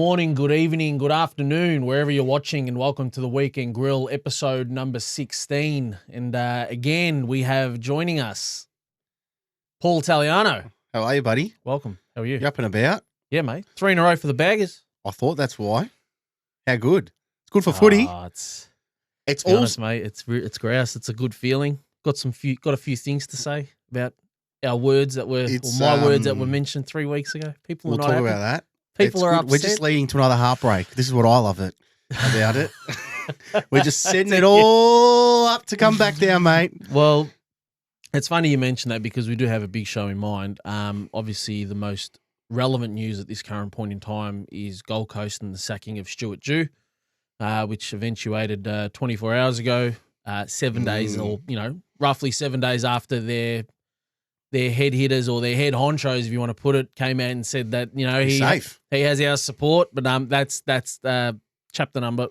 morning, good evening, good afternoon, wherever you're watching, and welcome to the Weekend Grill, episode number 16. And again, we have joining us Paul Italiano. How are you, buddy? Welcome. How are you? You up and about? Yeah, mate. 3 in a row for the Baggers. I thought that's why. How good? It's good for footy. It's It's be all honest, mate. It's grouse. It's a good feeling. Got a few things to say about our words that were, my words that were mentioned 3 weeks ago. People We'll are not talk happy. about that. People are upset. We're just leading to another heartbreak. This is what I love it about it. We're just setting it all up to come back down, mate. Well, it's funny you mention that because we do have a big show in mind. Obviously, the most relevant news at this current point in time is Gold Coast and the sacking of Stuart Dew, which eventuated 24 hours ago, 7 days or, roughly 7 days after their head hitters or their head honchos, if you want to put it, came out and said that, he has our support. But that's chapter number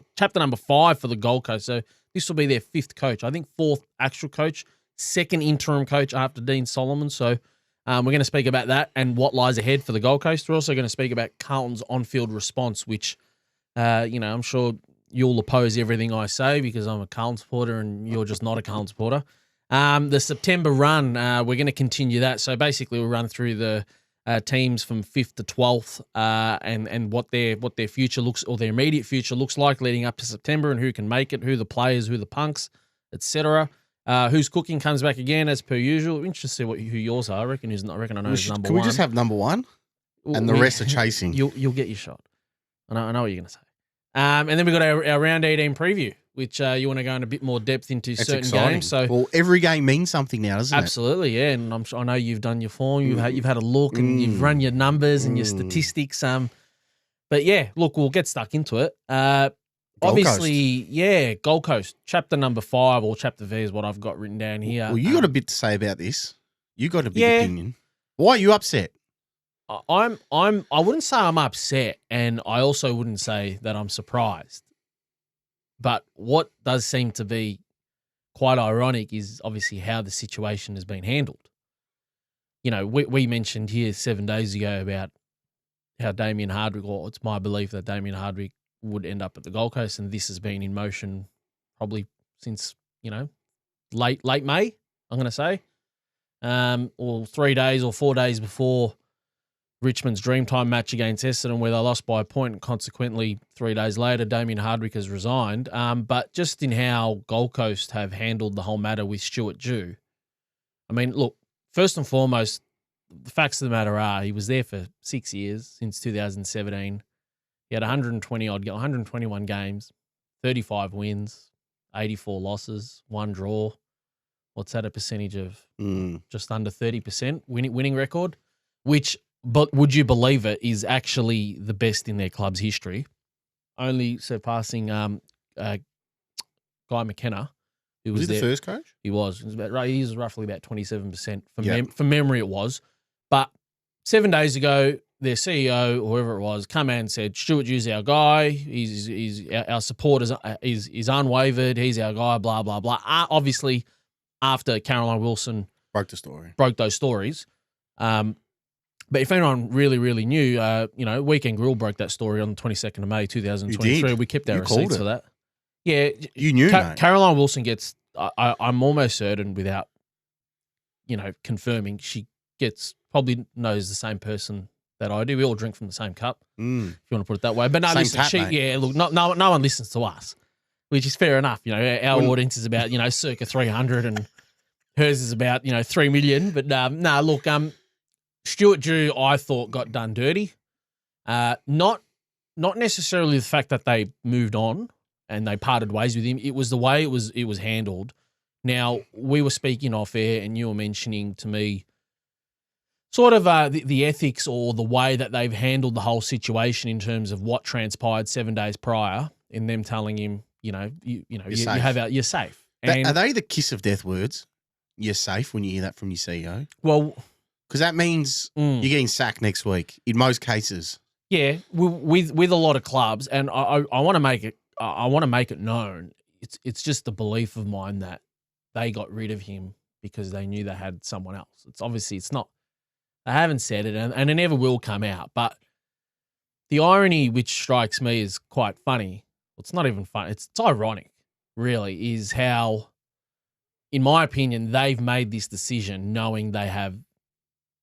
5 for the Gold Coast. So this will be their 5th coach. I think 4th actual coach, 2nd interim coach after Dean Solomon. So we're going to speak about that and what lies ahead for the Gold Coast. We're also going to speak about Carlton's on-field response, which, I'm sure you'll oppose everything I say because I'm a Carlton supporter and you're just not a Carlton supporter. The September run, we're going to continue that. So basically, we'll run through the teams from 5th to 12th and what their future looks, or their immediate future looks like leading up to September, and who can make it, who the players, who the punks, etc. Who's cooking comes back again as per usual. Interested to see who yours are. I reckon I know who's number one. Can we just have number one and the rest are chasing? You'll get your shot. I know what you're going to say. And then we've got our round 18 preview, which you want to go in a bit more depth into certain games. So every game means something now, doesn't it? Absolutely, yeah. And I know you've done your form, you've had a look, and you've run your numbers and your statistics. But yeah, look, we'll get stuck into it. Gold Coast, chapter number 5 or chapter V is what I've got written down here. Well, you got a bit to say about this. You got a big opinion. Why are you upset? I wouldn't say I'm upset, and I also wouldn't say that I'm surprised. But what does seem to be quite ironic is obviously how the situation has been handled. We mentioned here 7 days ago about how Damien Hardwick, or it's my belief that Damien Hardwick would end up at the Gold Coast, and this has been in motion probably since, late May, I'm going to say, or 3 days or 4 days before Richmond's Dreamtime match against Essendon, where they lost by a point, and consequently 3 days later, Damien Hardwick has resigned. But just in how Gold Coast have handled the whole matter with Stuart Dew, I mean, look, first and foremost, the facts of the matter are he was there for 6 years, since 2017. He had 121 games, 35 wins, 84 losses, 1 draw. What's that, a percentage of just under 30% winning record, which... But would you believe it, is actually the best in their club's history, only surpassing Guy McKenna, who was the first coach? He was. He was roughly about 27% from memory. It was, but 7 days ago, their CEO or whoever it was come out and said, "Stuart Dew's our guy. He's our support is unwavered. He's our guy." Blah blah blah. Obviously, after Caroline Wilson broke those stories. But if anyone really, really knew, Weekend Grill broke that story on the 22nd of May, 2023. We kept our receipts for that. Yeah. You knew, mate. Caroline Wilson gets, I'm almost certain without, confirming, she probably knows the same person that I do. We all drink from the same cup, if you want to put it that way. But no, no one listens to us, which is fair enough. Our audience is about, circa 300 and hers is about, 3 million. But look, Stuart Dew, I thought, got done dirty. Not necessarily the fact that they moved on and they parted ways with him. It was the way it was handled. Now, we were speaking off air and you were mentioning to me sort of the ethics or the way that they've handled the whole situation in terms of what transpired 7 days prior, and them telling him, you're safe. Are they the kiss of death words? You're safe when you hear that from your CEO? Well... Because that means you're getting sacked next week in most cases. Yeah, with a lot of clubs, and I want to make it. I want to make it known. It's just a belief of mine that they got rid of him because they knew they had someone else. It's not. They haven't said it, and it never will come out. But The irony which strikes me is quite funny. Well, it's not even funny. It's ironic, really, is how, in my opinion, they've made this decision knowing they have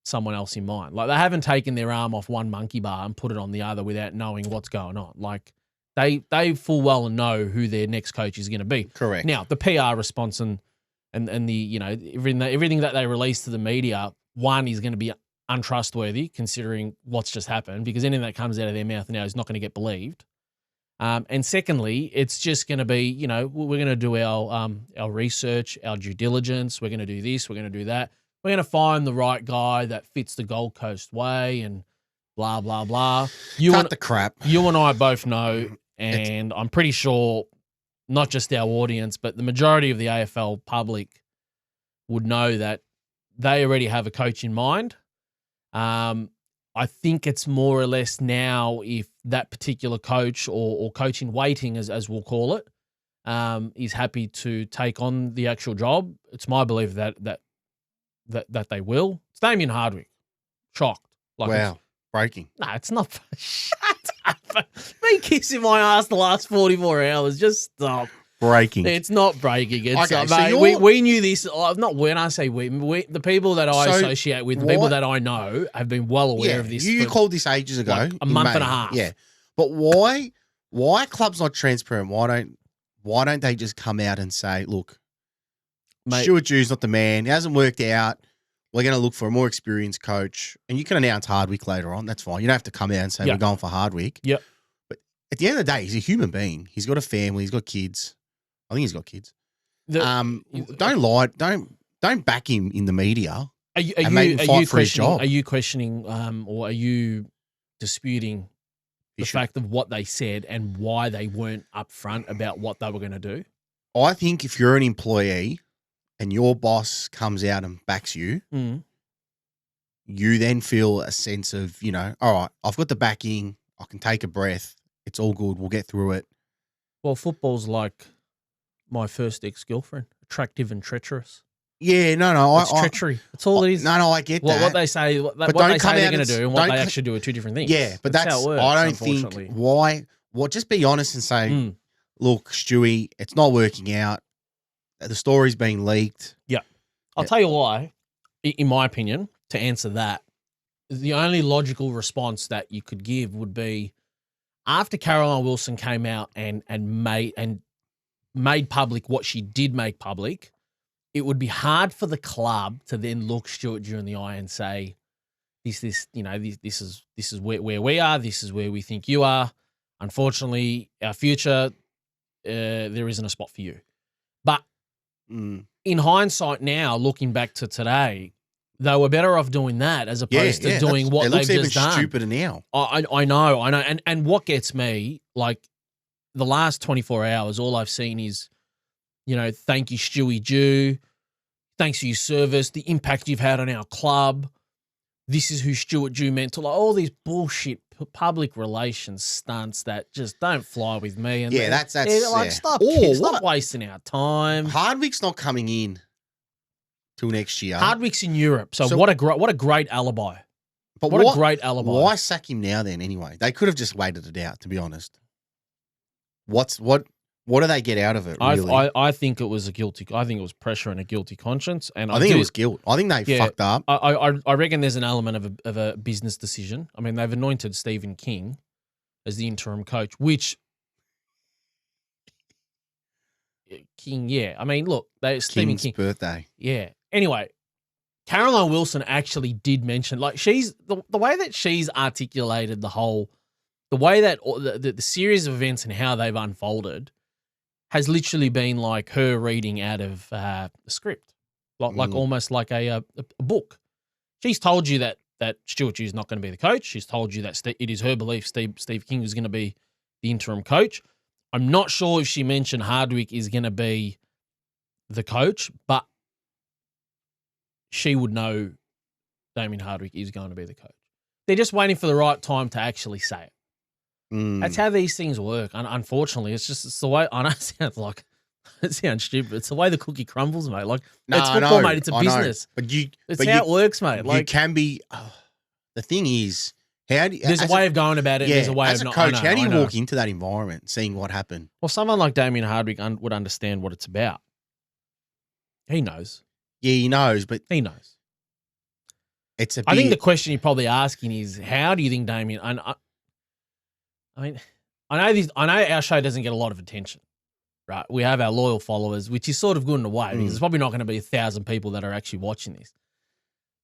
someone else in mind. Like, they haven't taken their arm off one monkey bar and put it on the other without knowing what's going on. Like, they full well know who their next coach is going to be. Correct. Now, the PR response and the, you know, everything that they release to the media, one, is going to be untrustworthy considering what's just happened, because anything that comes out of their mouth now is not going to get believed. And secondly, it's just going to be, you know, we're going to do our research, our due diligence. We're going to do this. We're going to do that. We're going to find the right guy that fits the Gold Coast way and blah, blah, blah. Cut the crap. You and I both know, and I'm pretty sure not just our audience, but the majority of the AFL public would know that they already have a coach in mind. I think it's more or less now, if that particular coach or coach in waiting, as we'll call it, is happy to take on the actual job. It's my belief that they will. It's Damien Hardwick. Shocked. Like, wow. Breaking. No, it's not. Shut up. Been kissing my ass the last 44 hours. Just stop. Breaking. It's not breaking. It's Okay, so mate, we knew this. Not when I say we, the people that I associate with, the people that I know, have been well aware of this. You called this ages ago, like a month and a half. Yeah, but why are clubs not transparent? Why don't they just come out and say, look, mate, Stuart Dew's not the man. It hasn't worked out. We're going to look for a more experienced coach, and you can announce Hardwick later on. That's fine. You don't have to come out and say we're going for Hardwick. Yep. But at the end of the day, he's a human being. He's got a family. He's got kids. I think he's got kids. Don't lie. Don't back him in the media. Are you questioning, or are you disputing the fact of what they said and why they weren't upfront about what they were going to do? I think if you're an employee and your boss comes out and backs you, you then feel a sense of, you know, all right, I've got the backing. I can take a breath. It's all good. We'll get through it. Well, football's like my first ex-girlfriend, attractive and treacherous. Yeah, no. It's treachery. That's all it is. No, I get that. What they say, what they say they're going to do and what they actually do are two different things. Yeah, but that's how it works, I don't think why. Well, just be honest and say, look, Stewie, it's not working out. The story's being leaked. Yeah. I'll tell you why, in my opinion, to answer that, the only logical response that you could give would be, after Caroline Wilson came out and made public what she did make public, it would be hard for the club to then look Stuart Dew in the eye and say, this is where we are. This is where we think you are. Unfortunately, our future, there isn't a spot for you. But in hindsight now, looking back to today, they were better off doing that as opposed to doing what they've just done. It looks even stupider now. I know. And what gets me, like, the last 24 hours, all I've seen is, you know, thank you, Stewie Dew. Thanks for your service, the impact you've had on our club. This is who Stuart Dew meant to. Like, all these bullshit public relations stunts that just don't fly with me. And that's like, stop wasting our time. Hardwick's not coming in till next year. Hardwick's in Europe, so what a great alibi. But what a great alibi. Why sack him now then? Anyway, they could have just waited it out. To be honest, what do they get out of it? Really? I think it was I think it was pressure and a guilty conscience, and I think it was guilt. I think they fucked up. I reckon there's an element of a business decision. I mean, they've anointed Stephen King as the interim coach, which King, yeah. I mean, look, Stephen King birthday, yeah. Anyway, Caroline Wilson actually did mention, like, she's the way that she's articulated the way that the series of events and how they've unfolded has literally been like her reading out of the script, like almost like a book. She's told you that Stuart Dew is not going to be the coach. She's told you that it is her belief Steve King is going to be the interim coach. I'm not sure if she mentioned Hardwick is going to be the coach, but she would know Damien Hardwick is going to be the coach. They're just waiting for the right time to actually say it. That's how these things work. Unfortunately, it's the way. I know it sounds stupid. It's the way the cookie crumbles, mate. Like, it's football, mate. It's a business. It's how it works, mate. Like, you can be. The thing is, How do you, There's a way of going about it. yeah, There's a way as of a not. coach, I know, how do you I know. walk into that environment, seeing what happened? Well, someone like Damien Hardwick would understand what it's about. He knows. Yeah, he knows, but He knows. it's a bit. I think the question you're probably asking is, how do you think Damien? I mean, I know our show doesn't get a lot of attention, right? We have our loyal followers, which is sort of good in a way because there's probably not going to be 1,000 people that are actually watching this.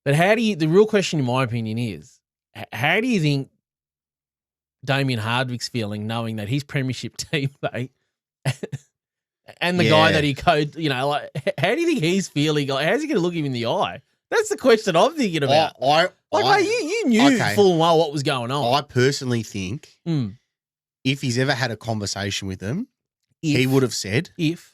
But the real question, in my opinion, is how do you think Damien Hardwick's feeling knowing that his premiership teammate and the guy that he coached, like, how do you think he's feeling? Like, how's he going to look him in the eye? That's the question I'm thinking about. Mate, you knew full and well what was going on. I personally think if he's ever had a conversation with them, he would have said, if.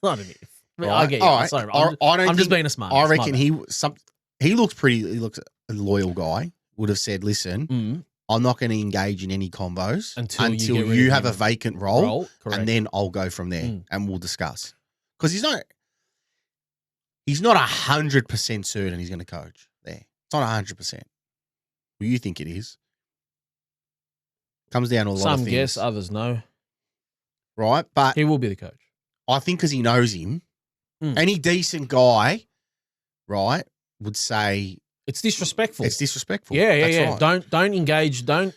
Not an if. Right. I get you. All right. Sorry, I'm just being a smart. I reckon he looks a loyal guy. Would have said, listen, I'm not going to engage in any convos until you have a vacant role and then I'll go from there and we'll discuss. Because he's not 100% certain he's going to coach there. It's not 100%. Well, you think it is. Comes down to a lot of things. Some guess, others no. Right? But he will be the coach. I think because he knows him, any decent guy, right, would say it's disrespectful. It's disrespectful. Yeah. Right. Don't engage. Don't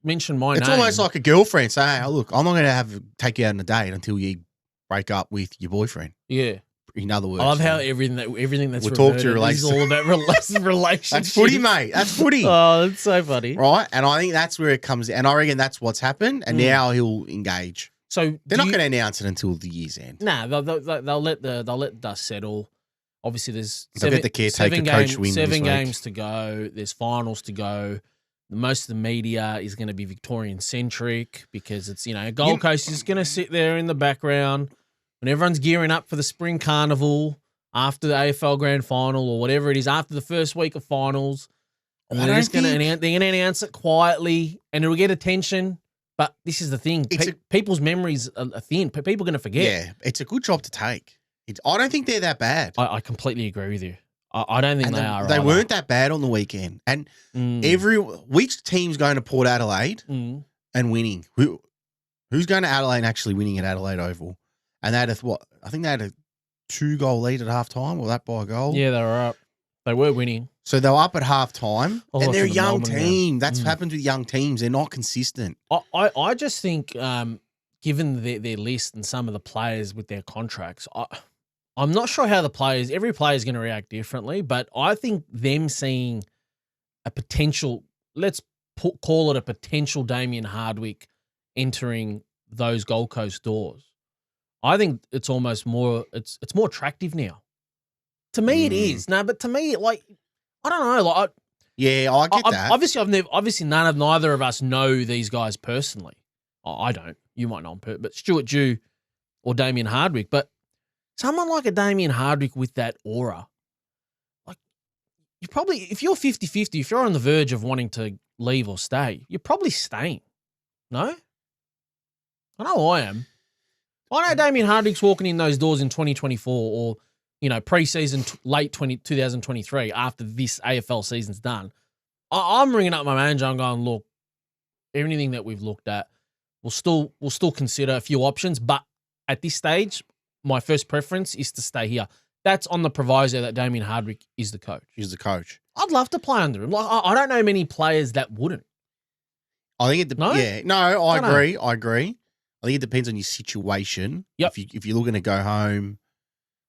mention my name. It's almost like a girlfriend saying, "Hey, look, I'm not going to take you out on a date until you break up with your boyfriend." Yeah. In other words, I love how everything that's we'll talk to is all about relationships. That's footy, mate. That's footy. Oh, that's so funny. Right, and I think that's where it comes. And I reckon that's what's happened. And now he'll engage. So they're not going to announce it until the year's end. Nah, they'll let dust settle. Obviously, there's seven games to go. There's finals to go. Most of the media is going to be Victorian centric because it's Gold Coast is going to sit there in the background when everyone's gearing up for the spring carnival after the AFL Grand Final or whatever it is after the first week of finals. And they're going to announce it quietly, and it'll get attention. But this is the thing. People's memories are thin. People are going to forget. Yeah, it's a good job to take. I don't think they're that bad. I completely agree with you. I don't think they are. They weren't that bad on the weekend. And which team's going to Port Adelaide and winning? Who's going to Adelaide and actually winning at Adelaide Oval? And they had I think they had a 2-goal lead at halftime, or that by a goal. Yeah, they were up. They were winning. So they were up at halftime, and they're a young team. That's what happens with young teams. They're not consistent. I just think, given their list and some of the players with their contracts, I'm not sure how every player is going to react differently, but I think them seeing a potential, let's call it a potential Damien Hardwick entering those Gold Coast doors, I think it's almost more, it's more attractive now. To me, it is. No, but to me, like, I don't know. Like, I get that. Obviously, neither of us know these guys personally. I don't. You might know them, but Stuart Dew or Damien Hardwick. But someone like a Damien Hardwick with that aura, like, you probably, if you're 50-50, if you're on the verge of wanting to leave or stay, you're probably staying. No? I know I am. I know Damien Hardwick's walking in those doors in 2024 or, pre-season late 2023 after this AFL season's done. I'm ringing up my manager. I'm going, look, everything that we've looked at, we'll still consider a few options, but at this stage, my first preference is to stay here. That's on the proviso that Damien Hardwick is the coach. He's the coach. I'd love to play under him. Like, I don't know many players that wouldn't. I think I agree. I think it depends on your situation. Yep. If you're looking to go home,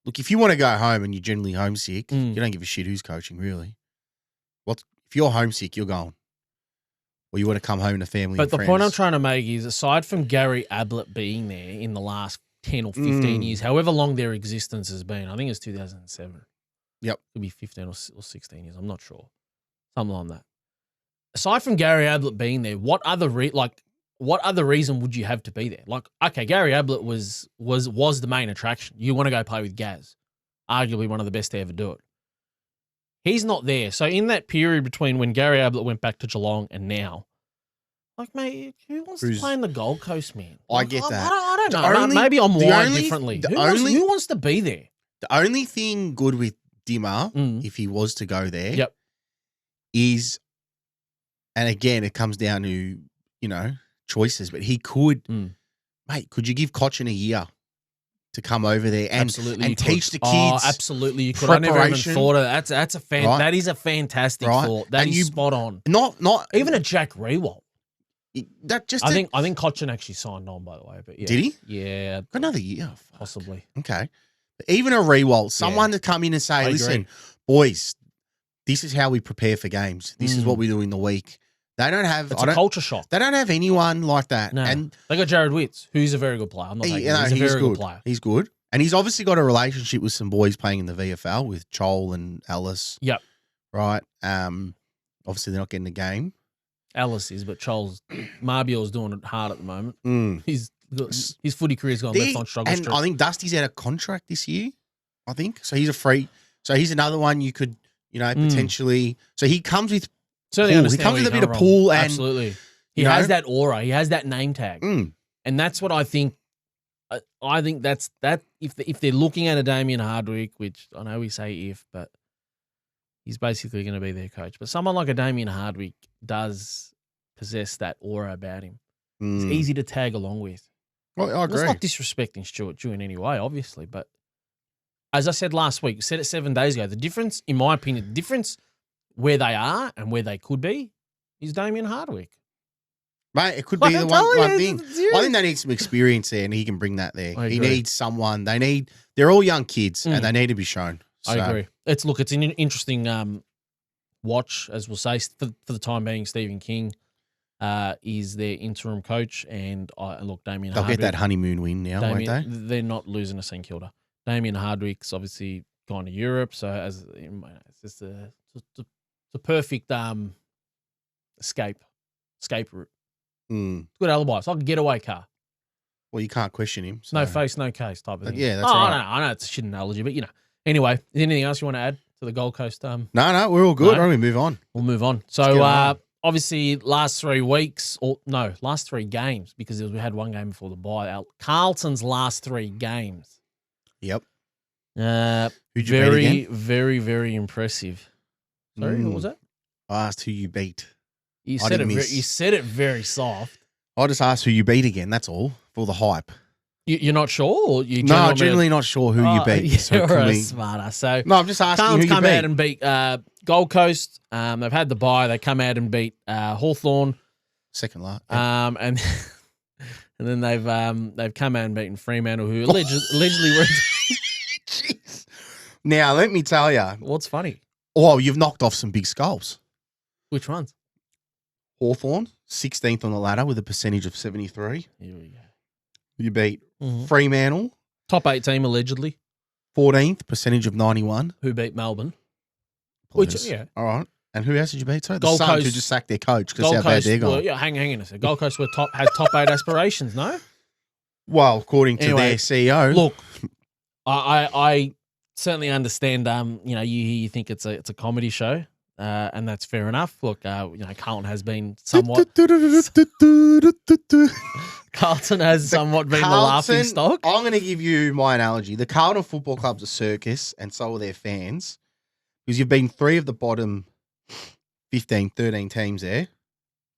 look, if you want to go home and you're generally homesick, you don't give a shit who's coaching, really. If you're homesick, you're going. Or you want to come home to family and friends. But the point I'm trying to make is, aside from Gary Ablett being there in the last 10 or 15 years, however long their existence has been, I think it's 2007. Yep. Could be 15 or 16 years. I'm not sure. Something like that. Aside from Gary Ablett being there, what other reason would you have to be there? Like, okay, Gary Ablett was the main attraction. You want to go play with Gaz, arguably one of the best to ever do it. He's not there. So in that period between when Gary Ablett went back to Geelong and now, like, mate, who wants to play in the Gold Coast, man? I get that. I don't know. Maybe I'm wired differently. Who wants to be there? The only thing good with Dimmer, if he was to go there, yep, is And again, it comes down to, choices. But he could, mate, could you give Cochin a year to come over there and teach the kids? Oh, absolutely, you could. I never even thought of that. That is a fantastic thought. That is spot on. Not even a Jack Rewalt. I think Cochin actually signed on, by the way. But yeah. Did he? Yeah, got another year, possibly. Okay, but even a Rewalt, someone to come in and say, "Listen, boys, this is how we prepare for games. This is what we do in the week." They don't have. It's a culture shock. They don't have anyone like that. No. And they got Jared Witts, who's a very good player. I'm not taking him. He's a very good player. He's good, and he's obviously got a relationship with some boys playing in the VFL with Chol and Ellis. Yep. Right. Obviously they're not getting the game. Ellis is, but Marbiel's doing it hard at the moment. His footy career's gone left on struggle street. And I think Dusty's out of contract this year, I think. So he's a free. So he's another one you could, potentially. So he comes with certainly he comes with a bit of pull. And, absolutely. He has that aura. He has that name tag. And that's what I think. I think that's that. If they're looking at a Damien Hardwick, which I know we say if, but he's basically going to be their coach. But someone like a Damien Hardwick does possess that aura about him. It's easy to tag along with. Well, I agree. It's not disrespecting Stuart Dew in any way, obviously, but as I said last week, said it 7 days ago, the difference, in my opinion, the difference where they are and where they could be is Damien Hardwick. Mate, it could be the one thing. I think they need some experience there, and he can bring that there. He needs someone. They're all young kids, and they need to be shown. So. I agree. It's an interesting watch, as we'll say, for the time being. Stephen King is their interim coach, and look, Damien They'll Hardwick. get that honeymoon win now, won't they? They're not losing to St Kilda. Damien Hardwick's obviously gone to Europe, so it's just a perfect escape route. Good alibi. It's like a getaway car. Well, you can't question him. So. No face, no case type of thing. Yeah, that's right. I know it's a shit analogy, but Anyway, is there anything else you want to add to the Gold Coast? No, we're all good. Why don't we move on? We'll move on. So, obviously, last 3 games, because we had one game before the bye. Carlton's last 3 games. Yep. Who'd you beat again? Very, very impressive. Sorry, what was that? I asked who you beat. You said it very soft. I just asked who you beat again. That's all for the hype. You're not sure? Or you no, generally not sure who you beat. Yeah, so you're a smarter. So no, I'm just asking Carlton's who you come beat. out and beat Gold Coast. They've had the bye. They come out and beat Hawthorn. Second last. And then they've come out and beaten Fremantle, who allegedly were. Jeez. Now let me tell you. What's funny? Oh, you've knocked off some big skulls. Which ones? Hawthorn, 16th on the ladder with a percentage of 73. Here we go. You beat Fremantle. Top 8 team, allegedly. 14th, percentage of 91. Who beat Melbourne. Which, yeah. All right. And who else did you beat? Sorry, the Gold Suns, Coast, who just sacked their coach because how bad they're going. Hang on a second. Gold Coast had top 8 aspirations, no? Well, according to their CEO. Look, I certainly understand, you think it's a comedy show. And that's fair enough. Look, Carlton has been somewhat. Carlton has somewhat been the laughing stock. I'm going to give you my analogy. The Carlton Football Club's a circus, and so are their fans, because you've been 3 of the bottom 15, 13 teams there.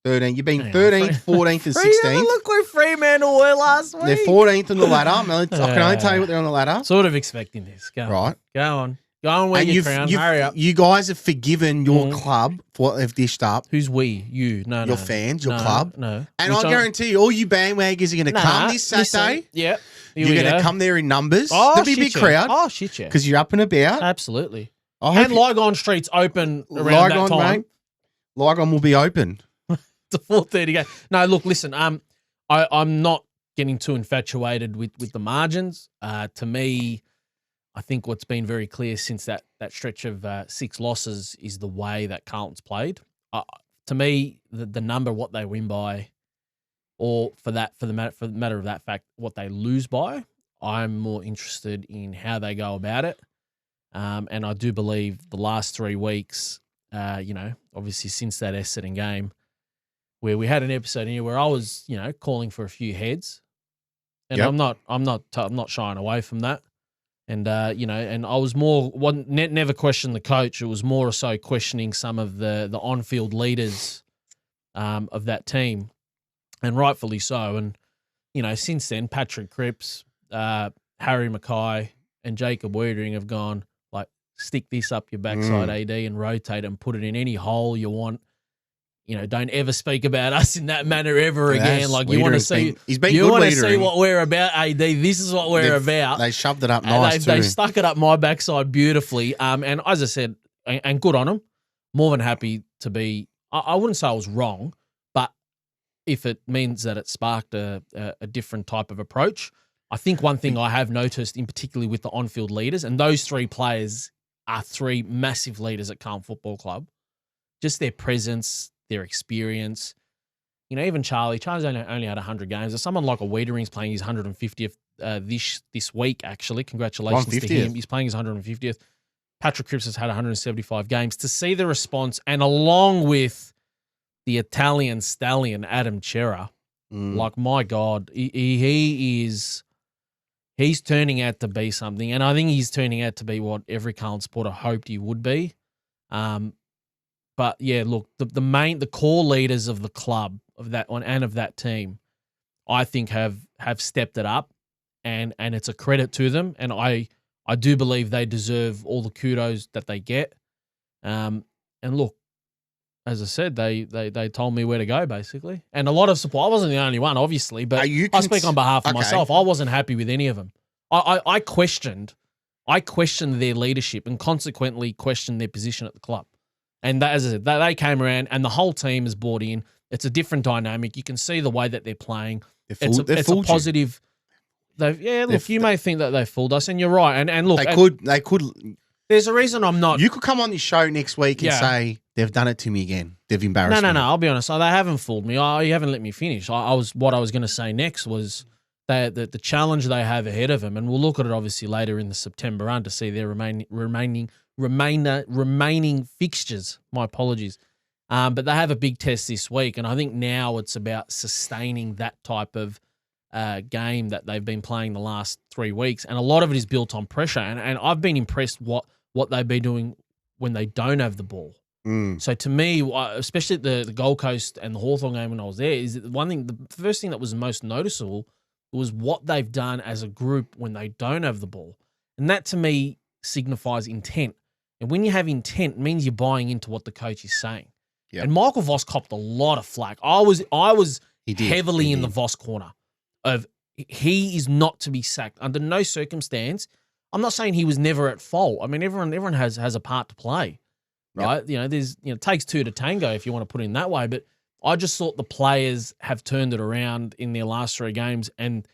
13. You've been 13th, 14th, and 16th. Look where Fremantle were last week. They're 14th on the ladder. I can only tell you what they're on the ladder. Sort of expecting this. Go on. Go on, wear your crown. Hurry up. You guys have forgiven your club for what they've dished up. Who's we? You? No, your fans, your club. No. And I guarantee you, all you bandwagons are going to come this Saturday. Yeah. You're going to come there in numbers. Oh, there'll be a big crowd. Oh, shit, yeah. Because you're up and about. Absolutely. And Lygon Street's open around that time. Mate, Lygon will be open. It's a 4:30 game. No, look, listen. I'm not getting too infatuated with the margins. To me, I think what's been very clear since that stretch of 6 losses is the way that Carlton's played. To me, the number what they win by, or for the matter of that fact, what they lose by, I'm more interested in how they go about it. And I do believe the last 3 weeks, obviously since that Essendon game, where we had an episode here where I was, calling for a few heads, and I'm not shying away from that. And, and I was never questioned the coach. It was more so questioning some of the on-field leaders of that team, and rightfully so. And, since then, Patrick Cripps, Harry Mackay, and Jacob Wiedering have gone, like, stick this up your backside, AD, and rotate and put it in any hole you want. Don't ever speak about us in that manner ever again. Like, you want to see, see what we're about, AD. This is what we're about. They shoved it up nice too. They stuck it up my backside beautifully. And as I said, and good on them. More than happy to be. I wouldn't say I was wrong, but if it means that it sparked a different type of approach, I think one thing I have noticed, in particularly with the on-field leaders, and those three players are three massive leaders at Carlton Football Club, just their presence, their experience. Even Charlie's only had 100 games. There's someone like a Wiedering's playing his 150th this week, actually. Congratulations to him. He's playing his 150th. Patrick Cripps has had 175 games. To see the response, and along with the Italian stallion, Adam Chera, like, my God, he's turning out to be something. And I think he's turning out to be what every Carlton supporter hoped he would be. But yeah, look, the core leaders of the club, of that one and of that team, I think have stepped it up, and it's a credit to them. And I do believe they deserve all the kudos that they get. And look, as I said, they told me where to go, basically. And a lot of support. I wasn't the only one, obviously, but I speak on behalf of myself. I wasn't happy with any of them. I questioned their leadership, and consequently questioned their position at the club. And as I said, they came around, and the whole team is bought in. It's a different dynamic. You can see the way that they're playing. It's a positive. You may think that they fooled us, and you're right. And look, they could. There's a reason I'm not. You could come on this show next week and say they've done it to me again. They've embarrassed me. No. I'll be honest. They haven't fooled me. You haven't let me finish. What I was going to say next was that the challenge they have ahead of them, and we'll look at it obviously later in the September run to see their remaining fixtures. My apologies. But they have a big test this week, and I think now it's about sustaining that type of game that they've been playing the last 3 weeks, and a lot of it is built on pressure. And I've been impressed what they've been doing when they don't have the ball. So to me, especially the Gold Coast and the Hawthorn game when I was there, is one thing. The first thing that was most noticeable was what they've done as a group when they don't have the ball, and that to me signifies intent. And when you have intent, it means you're buying into what the coach is saying. Yep. And Michael Voss copped a lot of flack. I was heavily in the Voss corner of he is not to be sacked under no circumstance. I'm not saying he was never at fault. I mean, everyone has a part to play, right? Yep. It takes two to tango if you want to put it in that way. But I just thought the players have turned it around in their last 3 games, and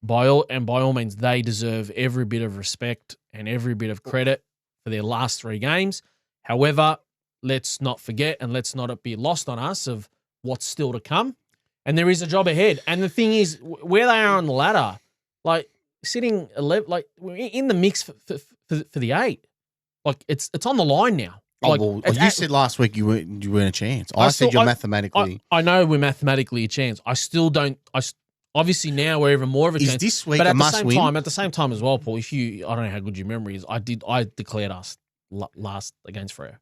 by all means, they deserve every bit of respect and every bit of credit for their last 3 games. However, let's not forget, and let's not be lost on us of what's still to come. And there is a job ahead. And the thing is, where they are on the ladder, like sitting 11, like in the mix for the 8, like it's on the line now. Like, you said last week you weren't a chance. I said you're mathematically. I know we're mathematically a chance. I still don't. Obviously now we're even more of a chance. Is this week but a must win? At the same time as well, Paul. I don't know how good your memory is. I declared us last against Freo.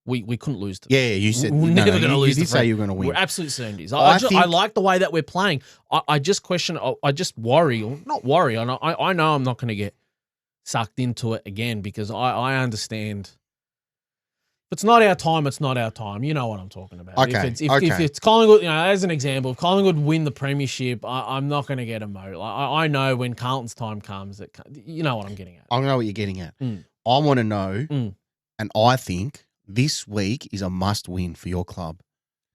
We couldn't lose to them. Yeah, you said we're never going to lose. You did say you were going to win. We're absolute certainties. I like the way that we're playing. I just question. I just worry, or not worry. I know I'm not going to get sucked into it again, because I understand. If it's not our time, it's not our time. You know what I'm talking about. Okay. If it's Collingwood, as an example, if Collingwood win the premiership, I'm not going to get emotional. I know when Carlton's time comes, you know what I'm getting at. I know what you're getting at. I want to know, and I think this week is a must-win for your club.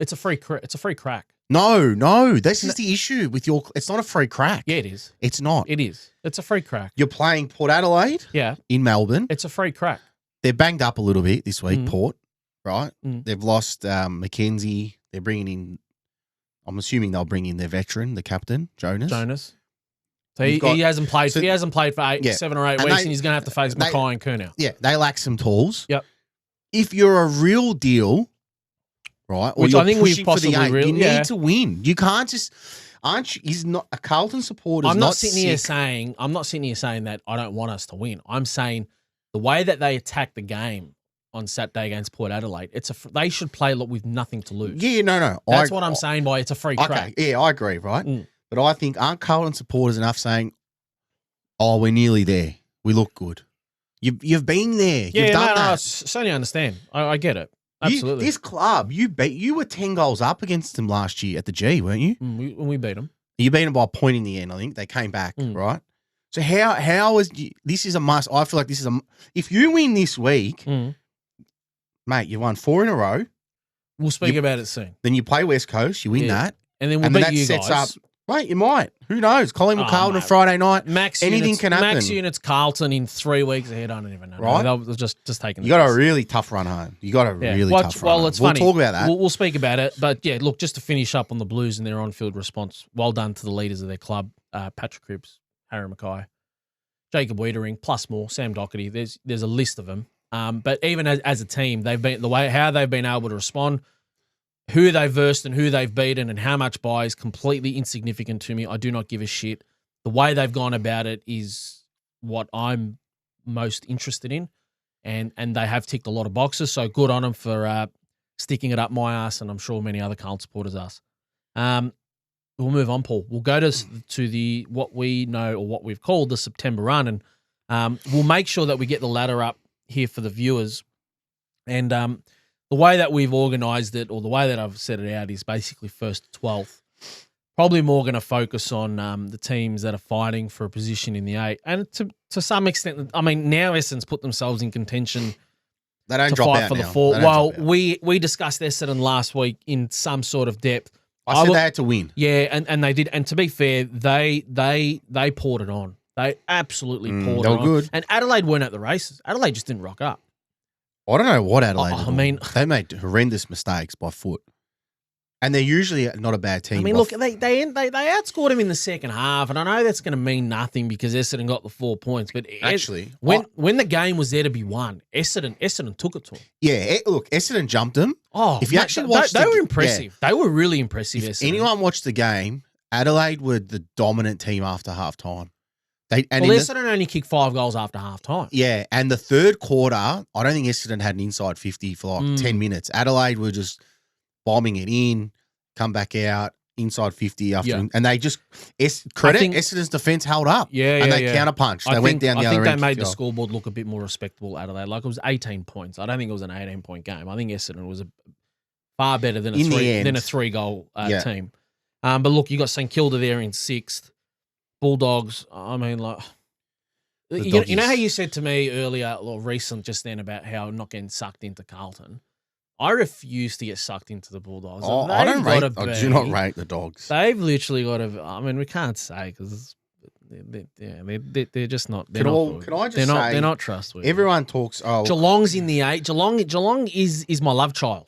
It's a free crack. No. This is the issue with your. It's not a free crack. Yeah, it is. It's not. It is. It's a free crack. You're playing Port Adelaide. Yeah. In Melbourne. It's a free crack. They're banged up a little bit this week, Port, right? They've lost Mackenzie. They're bringing in, I'm assuming they'll bring in their veteran, the captain, Jonas. So he hasn't played. He hasn't played for 7 or 8 weeks, and he's going to have to face Mackay and Kerr now. Yeah, they lack some tools. Yep. If you're a real deal, right, or which you're I think we've possibly for the 8, you yeah. need to win. You can't just. Aren't you? He's not a Carlton supporter. I'm not sitting here saying that I don't want us to win. I'm saying the way that they attack the game on Saturday against Port Adelaide. They should play with nothing to lose. Yeah, no. That's what I'm saying by it's a free track. Okay, yeah, I agree, right? But I think aren't Carlton supporters enough saying, "Oh, we're nearly there. We look good." You've been there. Yeah, You've done no, that. I certainly understand. I get it. Absolutely. This club, you were 10 goals up against them last year at the G, weren't you? We beat them. You beat them by a point in the end, I think. They came back, right? So how is this is a must. I feel like this is if you win this week, mate, you won 4 in a row. We'll speak about it soon. Then you play West Coast, you win that. And then we'll beat you guys. Up, mate, you might. Who knows? Collingwood, Carlton on Friday night. Anything can happen. Max units Carlton in 3 weeks ahead. I don't even know. Right? They'll just taking. You got a really tough run home. You got a really tough run home. It's funny. We'll talk about that. We'll speak about it. But yeah, look, just to finish up on the Blues and their on-field response, well done to the leaders of their club, Patrick Cripps, Harry Mackay, Jacob Wiedering, plus more, Sam Doherty. There's a list of them. But even as a team, how they've been able to respond, who they've versed and who they've beaten and how much by is completely insignificant to me. I do not give a shit. The way they've gone about it is what I'm most interested in, and they have ticked a lot of boxes, so good on them for sticking it up my ass, and I'm sure many other Carlton supporters' ass. We'll move on, Paul. We'll go to the what we know or what we've called the September run, and we'll make sure that we get the ladder up here for the viewers. And the way that we've organised it, or the way that I've set it out, is basically 1st to 12th. Probably more going to focus on the teams that are fighting for a position in the 8. And to some extent, I mean, now Essendon's put themselves in contention they don't to drop fight out for now. the 4. Well, we discussed Essendon last week in some sort of depth. I said they had to win. Yeah, and they did. And to be fair, they poured it on. They absolutely poured it on. Good. And Adelaide weren't at the races. Adelaide just didn't rock up. I don't know what Adelaide I mean, they made horrendous mistakes by foot. And they're usually not a bad team. I mean, look, they outscored him in the second half, and I know that's going to mean nothing because Essendon got the 4 points. But actually, when the game was there to be won, Essendon took it to him. Yeah, look, Essendon jumped them. Oh, if you actually watched, they were impressive. Yeah. They were really impressive. If anyone watched the game, Adelaide were the dominant team after half time. Essendon only kicked 5 goals after half time. Yeah, and the third quarter, I don't think Essendon had an inside 50 for like 10 minutes. Adelaide were just bombing it in, come back out, inside 50 after, and they just Essendon's defense held up. And they counterpunched. They went down the other end. I think they made the scoreboard look a bit more respectable, Adelaide. Like it was 18 points. I don't think it was an 18-point game. I think Essendon was far better than a 3-goal team. But look, you got St Kilda there in 6th. Bulldogs, I mean, like, you know how you said to me earlier, or recent just then, about how not getting sucked into Carlton? I refuse to get sucked into the Bulldogs. I do not rate the Dogs. They've literally got to, I mean, we can't say because they're just not. They're not trustworthy. Everyone talks. Oh, Geelong's in the 8. Geelong is my love child.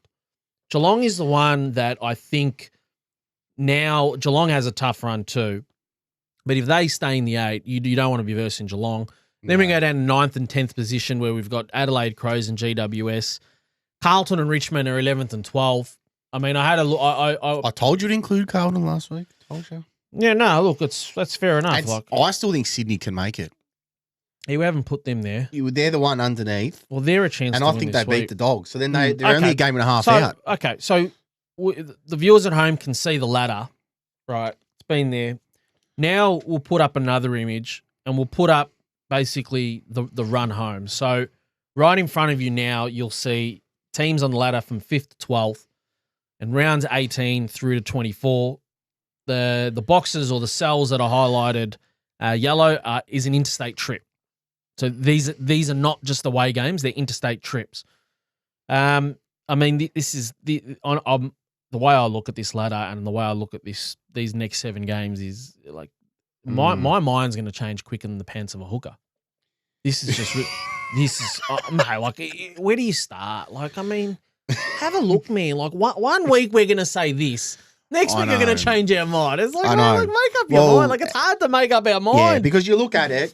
Geelong is the one that I think now Geelong has a tough run too. But if they stay in the 8, you don't want to be versing Geelong. Then we go down to 9th and 10th position where we've got Adelaide Crows and GWS. Carlton and Richmond are 11th and 12th. I mean, I had a look. I told you to include Carlton last week. Told you. Yeah, no, look, that's fair enough. I still think Sydney can make it. Yeah, we haven't put them there. They're the one underneath. Well, they're a chance and to I win think this they beat the Dogs. So then they're only a game and a half out. Okay, so the viewers at home can see the ladder, right? It's been there. Now we'll put up another image and we'll put up basically the run home. So right in front of you now, you'll see teams on the ladder from 5th to 12th and rounds 18 through to 24. The boxes or the cells that are highlighted yellow is an interstate trip. So these are not just away games; they're interstate trips. I mean, this is the way I look at this ladder and the way I look at these next 7 games is like my mind's going to change quicker than the pants of a hooker. This is just mate, like, where do you start? Like, I mean, have a look, man. Like, one week we're going to say this. Next week we're going to change our mind. It's like, make up your mind. Like, it's hard to make up our mind. Yeah, because you look at it,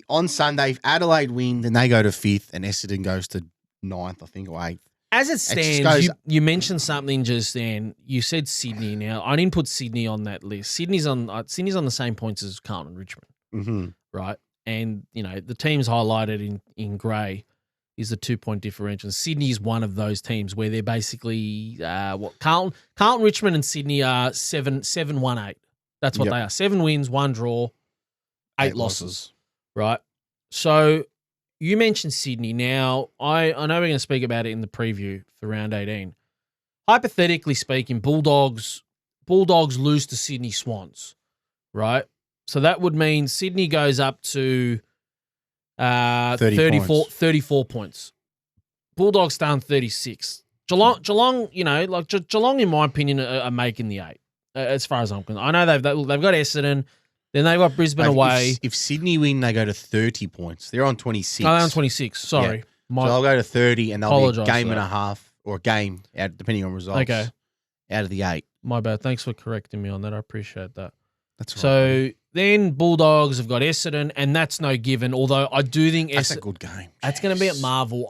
on Sunday, if Adelaide win, then they go to 5th and Essendon goes to 9th, I think, or 8th. As it stands, you mentioned something just then. You said Sydney. Now, I didn't put Sydney on that list. Sydney's on the same points as Carlton and Richmond, right? And, you know, the teams highlighted in grey. is the 2-point differential. Sydney is one of those teams where they're basically Carlton, Richmond, and Sydney are 7-1-8. That's what they are. 7 wins, 1 draw, 8 losses. Right. So you mentioned Sydney. Now I know we're going to speak about it in the preview for round 18. Hypothetically speaking, Bulldogs lose to Sydney Swans. Right. So that would mean Sydney goes up to 34 points. Bulldogs stay on 36. Geelong, Geelong, in my opinion, are making the 8. As far as I'm concerned, I know they've got Essendon, then they've got Brisbane away. If Sydney win, they go to 30 points. They're on 26. Oh, they're on 26. Sorry, so they'll go to 30, and they'll be a game and that. a half or a game out, depending on results. Okay, out of the 8. My bad. Thanks for correcting me on that. I appreciate that. That's right. So then Bulldogs have got Essendon, and that's no given. Although I do think that's a good game. That's going to be at Marvel.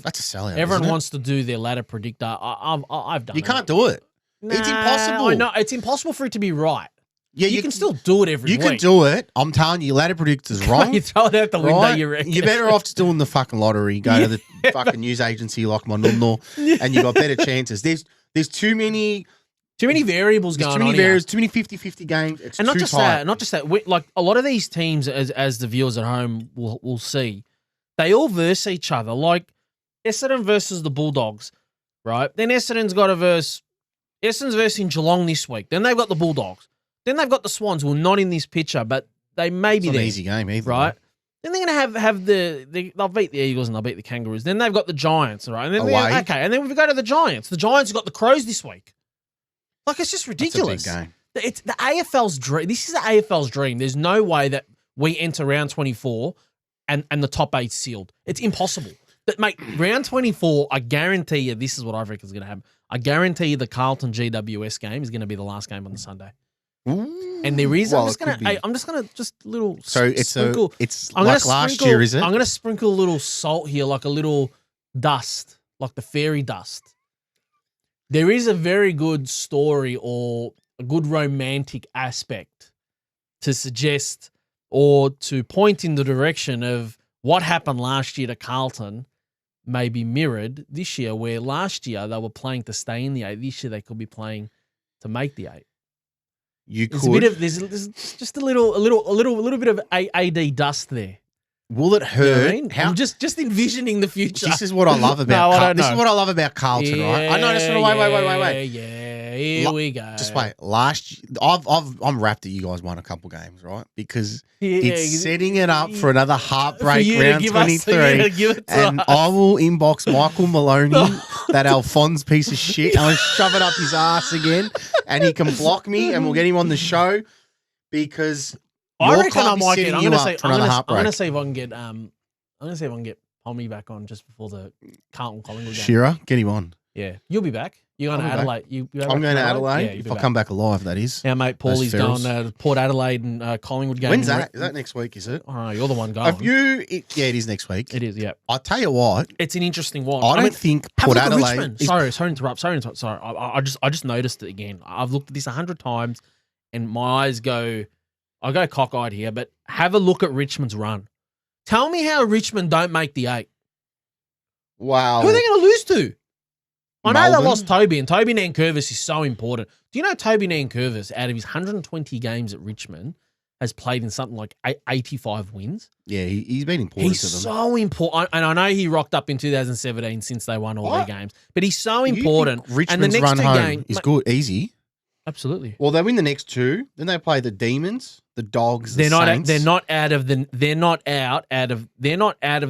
That's a sellout. Everyone wants to do their ladder predictor. I've done. You can't do it. Nah, it's impossible. I know it's impossible for it to be right. Yeah, you can still do it every week. You can do it. I'm telling you, your ladder predictor's wrong. You throw it out the window, you reckon. You're better off just doing the fucking lottery. Go to the fucking news agency like my nunno, and you got better chances. There's too many variables going on. Too many variables, too many 50-50 games. It's and not too just tight. that, not just that. Like a lot of these teams, as the viewers at home will see, they all verse each other. Like Essendon versus the Bulldogs, right? Then Essendon's got to verse. Essendon's versing Geelong this week. Then they've got the Bulldogs. Then they've got the Swans, who are not in this picture, but they may be there. It's an easy game either. Right? Then they're going to have they'll beat the Eagles and they'll beat the Kangaroos. Then they've got the Giants, right? And then and then we go to the Giants. The Giants have got the Crows this week. Like, it's just ridiculous. That's a big game. It's the AFL's dream. This is the AFL's dream. There's no way that we enter round 24 and the top 8 sealed. It's impossible. But, mate, round 24, I guarantee you, this is what I reckon is going to happen. I guarantee you the Carlton GWS game is going to be the last game on the Sunday. Ooh. And there is, well, I'm just gonna little. So sprinkle. It's like last year, is it? I'm gonna sprinkle a little salt here, like a little dust, like the fairy dust. There is a very good story or a good romantic aspect to suggest or to point in the direction of what happened last year to Carlton may be mirrored this year, where last year they were playing to stay in the 8. This year they could be playing to make the 8. There's just a little bit of AD dust there. Will it hurt? You know what I mean? I'm just envisioning the future. This is what I love about. This is what I love about Carlton, right? I know. Wait. Yeah, here we go. Just wait. Last year, I'm wrapped that you guys won a couple games, right? Because it's setting it up for another heartbreak round 23. And I will inbox Michael Maloney, that Alphonse piece of shit, and I'll shove it up his ass again, and he can block me, and we'll get him on the show because. I reckon I might get. I'm gonna see if I can get Pommy back on just before the Carlton Collingwood game. Shearer, get him on. Yeah, you'll be back. You're going to Adelaide. I'm going to Adelaide. Yeah, if I come back alive, that is. Yeah, mate. Paulie's going to Port Adelaide and Collingwood game. When's that? Is that next week? Is it? Oh, you're the one going. It is next week. It is. Yeah. I'll tell you what. It's an interesting one. I don't think Port Adelaide. Sorry to interrupt. Sorry. I just noticed it again. I've looked at this 100 times, and my eyes go. I go cockeyed here, but have a look at Richmond's run. Tell me how Richmond don't make the 8. Wow. Who are they going to lose to? I know they lost Toby, and Toby Nankervis is so important. Do you know Toby Nankervis, out of his 120 games at Richmond, has played in something like 85 wins? Yeah, he's been important to them. He's so important. And I know he rocked up in 2017 since they won all their games, but he's so important. Richmond's run home is good, easy. Absolutely. Well, they win the next 2. Then they play the Demons, the Dogs, the Saints. They're not out of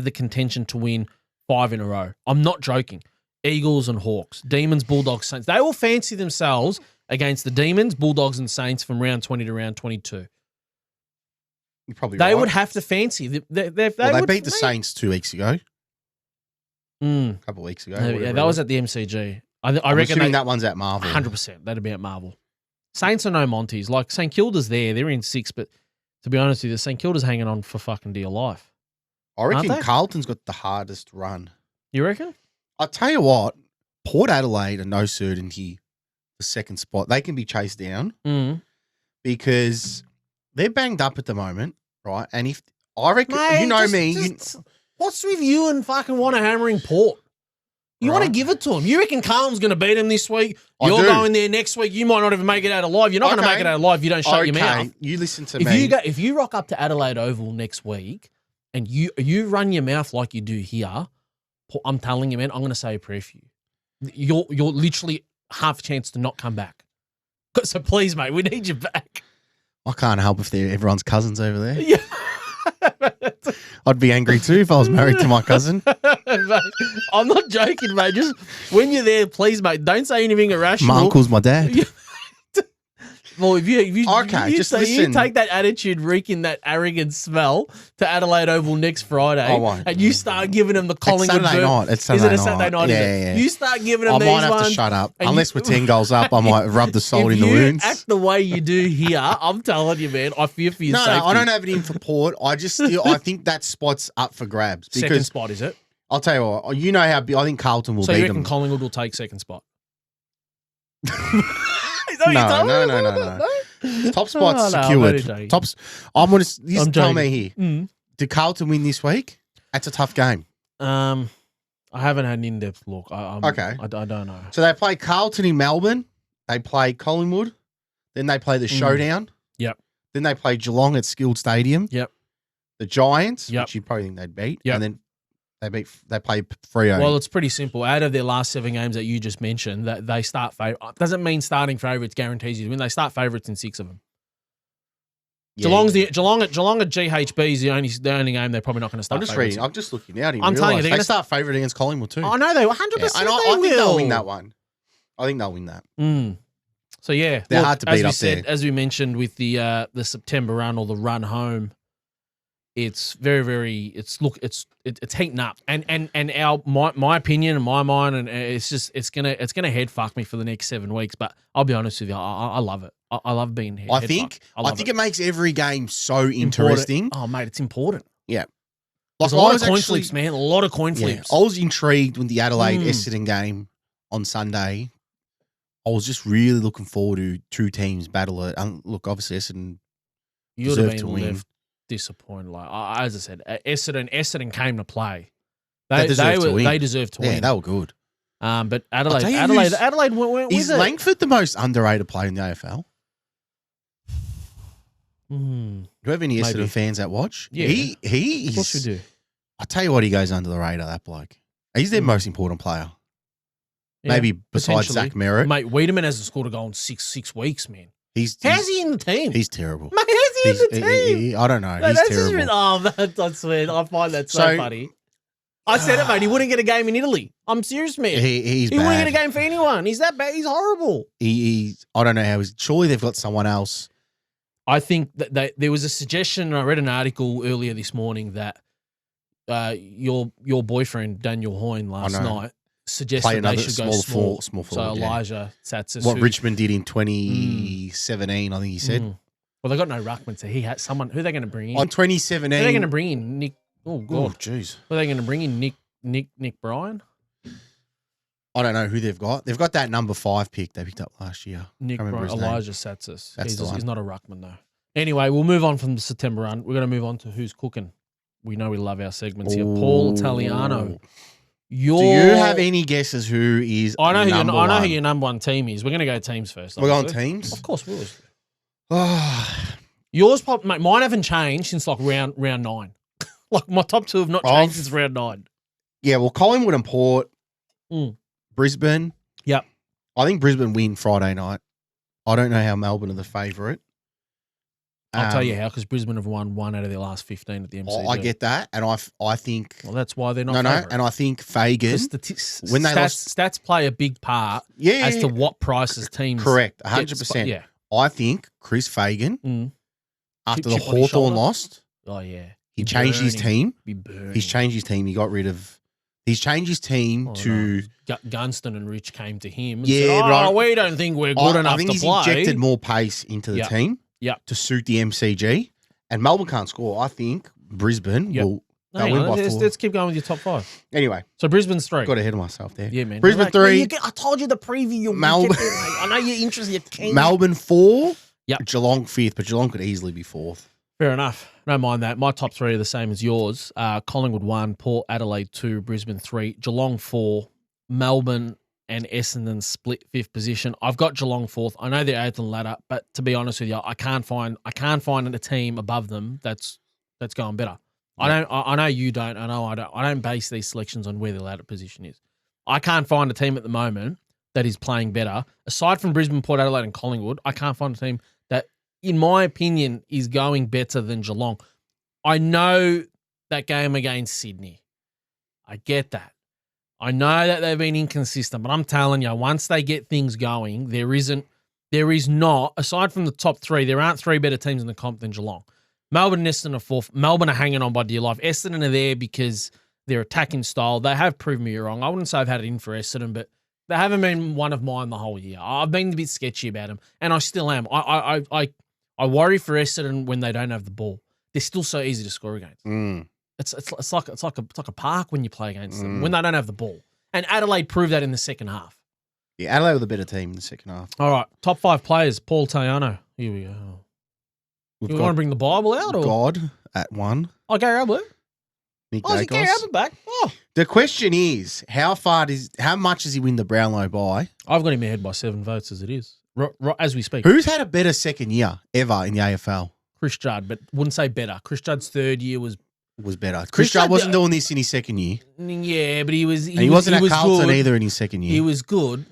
the contention to win 5 in a row. I'm not joking. Eagles and Hawks, Demons, Bulldogs, Saints. They will fancy themselves against the Demons, Bulldogs, and Saints from round 20 to round 22. You're probably right. They right. would have to fancy. They beat the Saints 2 weeks ago. A couple of weeks ago. Yeah, that was at the MCG. I reckon that one's at Marvel. 100%. That'd be at Marvel. Saints are no Monties. Like, St Kilda's there. They're in 6, but to be honest with you, St Kilda's hanging on for fucking dear life. I reckon Carlton's got the hardest run. You reckon? I'll tell you what, Port Adelaide are no certainty for second spot. They can be chased down because they're banged up at the moment, right? And if I reckon, What's with you and fucking want a hammering Port? You want to give it to him. You reckon Carlton's going to beat him this week? You're going there next week. You might not even make it out alive. You're not going to make it out alive if you don't shut your mouth. You listen to me. If you rock up to Adelaide Oval next week and you run your mouth like you do here, I'm telling you, man, I'm going to say a prayer for you. You're literally half a chance to not come back. So please, mate, we need you back. I can't help if they're everyone's cousins over there. Yeah. I'd be angry too if I was married to my cousin. Mate, I'm not joking, mate. Just when you're there, please, mate, don't say anything irrational. My uncle's my dad. Well, if you listen. take that attitude, reeking that arrogant smell to Adelaide Oval next Friday, I won't. and you start giving them the Collingwood. It's Saturday night. It's Saturday Is it a Saturday night? Yeah. You start giving them these I might have ones, to shut up. Unless we're 10 goals up, I might rub the salt in the wounds. If you act the way you do here, I'm telling you, man, I fear for your safety. No, I don't have it in for Port. I think that spot's up for grabs. Second spot, is it? I'll tell you what. You know how I think Carlton will beat them. So you reckon Collingwood will take second spot? No. Top spot's secured. I'm gonna. Tell me here. Mm. Did Carlton win this week? That's a tough game. I haven't had an in-depth look. Okay. I don't know. So they play Carlton in Melbourne. They play Collingwood. Then they play the Showdown. Yep. Then they play Geelong at Skilled Stadium. Yep. The Giants, Yep. which you'd probably think they'd beat. Yep. And then they play Freo. Well, it's pretty simple. Out of their last 7 games that you just mentioned, that they start favourite. Doesn't mean starting favourites guarantees you to win. They start favourites in 6 of them. Yeah. Geelong at GHB is the only game they're probably not going to start. I'm just reading. I'm just looking out. I'm telling you, they start favourite against Collingwood too. I know they 100%. I think they'll win that one. I think they'll win that. So yeah, they're hard to beat up there. As we mentioned with the September run or the run home, it's very, very. It's heating up, and my opinion and my mind, and it's gonna head fuck me for the next 7 weeks. But I'll be honest with you, I love it. I love being head. I think it makes every game so interesting. Oh mate, it's important. Yeah, like a lot of coin flips, man. A lot of coin flips. I was intrigued with the Adelaide Essendon game on Sunday. I was just really looking forward to 2 teams battle it. Look, obviously Essendon deserved to win. Disappointed. Like as I said, Essendon came to play. They deserved to win. They deserved to win. Yeah, they were good. But Adelaide went with is it. Langford the most underrated player in the AFL? Do you have any Essendon fans that watch? Yeah, he is. Of course we do. I tell you what, he goes under the radar. That bloke. He's their most important player. Yeah, maybe besides Zach Merritt. Mate, Wiedemann hasn't scored a goal in six weeks, man. How's he in the team? He's terrible. Mate, how's he in the team? I don't know. He's terrible. I swear, I find that so funny. I said it, mate. He wouldn't get a game in Italy. I'm serious, man. He wouldn't get a game for anyone. He's that bad. He's horrible. I don't know how he's. Surely they've got someone else. I think that there was a suggestion. I read an article earlier this morning that your boyfriend Daniel Hoyne last night suggested they should go small forward. So Elijah Satsas. What Richmond did in 2017, I think he said. Well, they got no ruckman, so he had someone. Who are they going to bring in? On 2017, who are they going to bring in? Nick. Oh God, oh jeez. Who are they going to bring in? Nick Bryan. I don't know who they've got. They've got that number 5 pick they picked up last year. Nick Bryan, Elijah Satsas. He's not a ruckman though. Anyway, we'll move on from the September run. We're going to move on to who's cooking. We know we love our segments here. Paul Italiano. Do you have any guesses who is I know who your number 1 team is. We're going to go teams first. We're going teams? Of course we will. Yours, mate, mine haven't changed since like round 9. Like my top 2 have not changed since round 9. Yeah, well, Collingwood and Port, Brisbane. Yep. I think Brisbane win Friday night. I don't know how Melbourne are the favourite. I'll tell you how, because Brisbane have won 1 out of their last 15 at the MCG. I get that, and I think. Well, that's why they're not. No, and I think Fagan. When they stats play a big part. As to what prices teams. Correct, 100%. Yeah, I think Chris Fagan, after the Hawthorn lost. Oh yeah, he changed his team. He's changed his team. He got rid of. He's changed his team to. No. Gunston and Rich came to him. And said, we don't think we're good enough to play. I think he's injected more pace into the team. Yeah, to suit the MCG, and Melbourne can't score. I think Brisbane will. Let's keep going with your top 5. Anyway, so Brisbane's 3. Got ahead of myself there. Yeah, man. Brisbane 3. I told you the preview. Melbourne. I know you're interested. Melbourne 4. Yeah. Geelong 5th, but Geelong could easily be 4th. Fair enough. Don't mind that. My top three are the same as yours. Collingwood 1, Port Adelaide 2, Brisbane 3, Geelong 4, Melbourne and Essendon split 5th position. I've got Geelong 4th. I know they're 8th on the ladder, but to be honest with you, I can't find a team above them that's going better. Yeah. I know you don't. I know I don't. I don't base these selections on where the ladder position is. I can't find a team at the moment that is playing better. Aside from Brisbane, Port Adelaide and Collingwood, I can't find a team that, in my opinion, is going better than Geelong. I know that game against Sydney. I get that. I know that they've been inconsistent, but I'm telling you, once they get things going, there is not, aside from the top three, there aren't three better teams in the comp than Geelong. Melbourne and Essendon are 4th. Melbourne are hanging on by dear life. Essendon are there because their attacking style. They have proven me wrong. I wouldn't say I've had it in for Essendon, but they haven't been one of mine the whole year. I've been a bit sketchy about them, and I still am. I worry for Essendon when they don't have the ball. They're still so easy to score against. It's like a park when you play against them when they don't have the ball. And Adelaide proved that in the second half. Yeah, Adelaide were the better team in the second half. All right, top 5 players. Paul Italiano. Here we go. You want to bring the Bible out? Or? God at 1. Oh, Gary Ablett. Nick Is Gary Ablett back? Oh. The question is, how much does he win the Brownlow by? I've got him ahead by 7 votes as it is, as we speak. Who's had a better second year ever in the AFL? Chris Judd, but wouldn't say better. Chris Judd's 3rd year was better. Chris Judd wasn't doing this in his second year. Yeah, but he wasn't at Carlton either in his second year. He was good.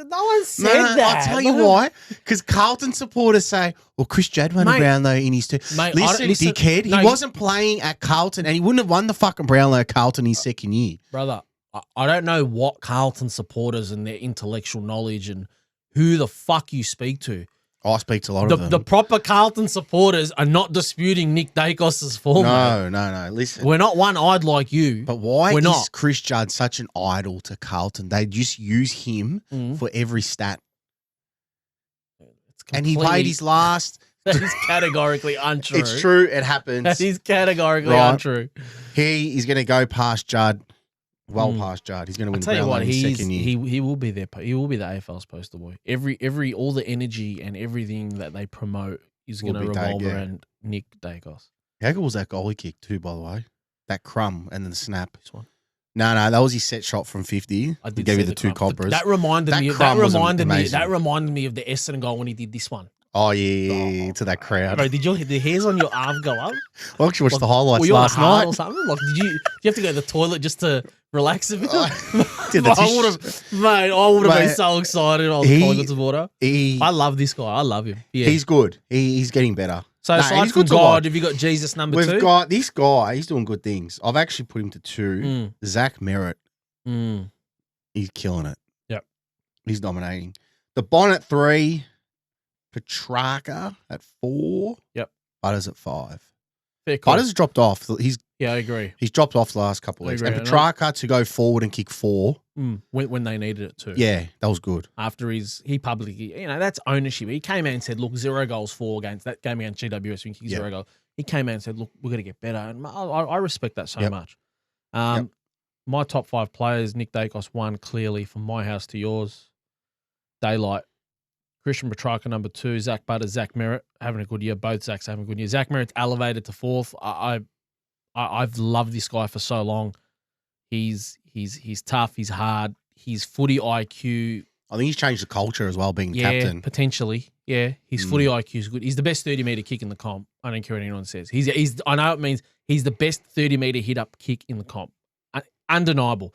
No one said that. I'll tell you why. Because Carlton supporters say, well, Chris Judd won a Brownlow in his 2. Listen, dickhead, he wasn't playing at Carlton and he wouldn't have won the fucking Brownlow at Carlton in his second year. Brother, I don't know what Carlton supporters and their intellectual knowledge and who the fuck you speak to. I speak to a lot of them. The proper Carlton supporters are not disputing Nick Dacos's form. No. Listen. We're not one-eyed like you. But why is Chris Judd such an idol to Carlton? They just use him for every stat. And he played his last. That is categorically untrue. It's true. It happens. That is categorically untrue. He is going to go past Judd. Past Judd. He's going to win the Brownlow in his second year. He will be there. He will be the AFL's poster boy. All the energy and everything that they promote is going to revolve around Nick Dacos. How good was that goal he kicked too, by the way? That crumb and then the snap. This one. No, that was his set shot from 50. I did he gave you the 2 cobras. That reminded me of the Essendon goal when he did this one. Oh, yeah, to that crowd. Bro, did the hairs on your arms go up? I actually watched the highlights last night. night. Or something? Like, did you have to go to the toilet just to relax a bit? I would have been so excited. I was a Collingwood supporter. I love this guy. I love him. Yeah. He's good. He's getting better. So aside from God, have you got Jesus number 2? We've got this guy. He's doing good things. I've actually put him to 2. Zach Merritt. He's killing it. Yep. He's dominating. The Bond at 3. Petrarca at 4. Yep. Butters at 5. Fair call. Butters dropped off. I agree. He's dropped off the last couple of weeks. And Petrarca to go forward and kick 4. When they needed it too. Yeah, that was good. After he publicly, that's ownership. He came out and said, look, 0 goals, 4 against that game against GWS. We kicked 0 goals. He came out and said, look, we're going to get better. And I respect that so much. My top 5 players, Nick Dacos 1, clearly from my house to yours. Daylight. Christian Petrarca number 2, Zach Butters, Zach Merritt having a good year. Both Zachs having a good year. Zach Merritt's elevated to 4th. I've loved this guy for so long. He's tough. He's hard. He's footy IQ. I think he's changed the culture as well, being captain. Potentially. Yeah, his footy IQ is good. He's the best 30-meter kick in the comp. I don't care what anyone says. I know it means he's the best 30-meter hit-up kick in the comp. Undeniable.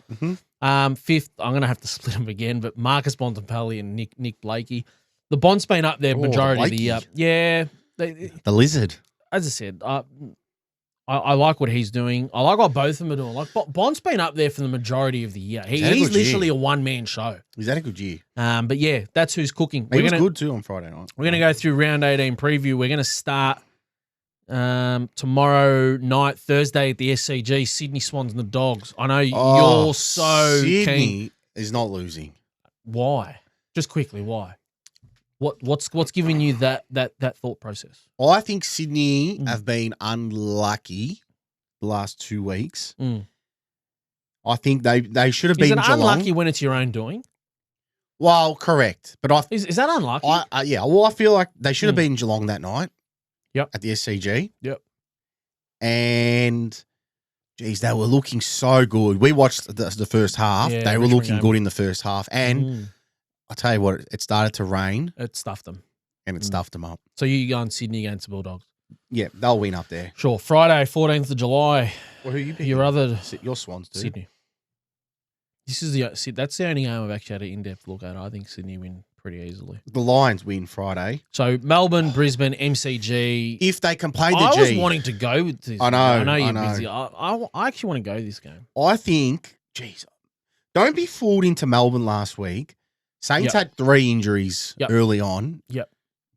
5th, I'm going to have to split him again, but Marcus Bontempelli and Nick Blakey. The Bond's been up there majority of the year. Yeah. The Lizard. As I said, I like what he's doing. I like what both of them are doing. Like Bond's been up there for the majority of the year. He's literally a one-man show. He's had a good year. But yeah, that's who's cooking. He was good too on Friday night. We're going to go through round 18 preview. We're going to start tomorrow night, Thursday at the SCG, Sydney Swans and the Dogs. I know you're so Sydney keen. Is not losing. Why? Just quickly, why? What's giving you that thought process? I think Sydney have been unlucky the last 2 weeks. I think they should have been Geelong. Is it unlucky when it's your own doing? Well, correct. But is that unlucky? Yeah. Well, I feel like they should have been Geelong that night. Yep. At the SCG. Yep. And, geez, they were looking so good. We watched the first half. Yeah, they were Richmond looking game. good in the first half. And I'll tell you what, it started to rain. It stuffed them. And it stuffed them up. So you go on Sydney against the Bulldogs? Yeah, they'll win up there. Sure. Friday, 14th of July. Well, who you picking? Your Swans, too. Sydney. That's the only game I've actually had an in-depth look at. I think Sydney win pretty easily. The Lions win Friday. So Melbourne, Brisbane, MCG. If they can play the I G. was wanting to go with this. I know. I know you're busy. I actually want to go this game. I think, geez, don't be fooled into Melbourne last week. Saints had 3 injuries early on. Yep.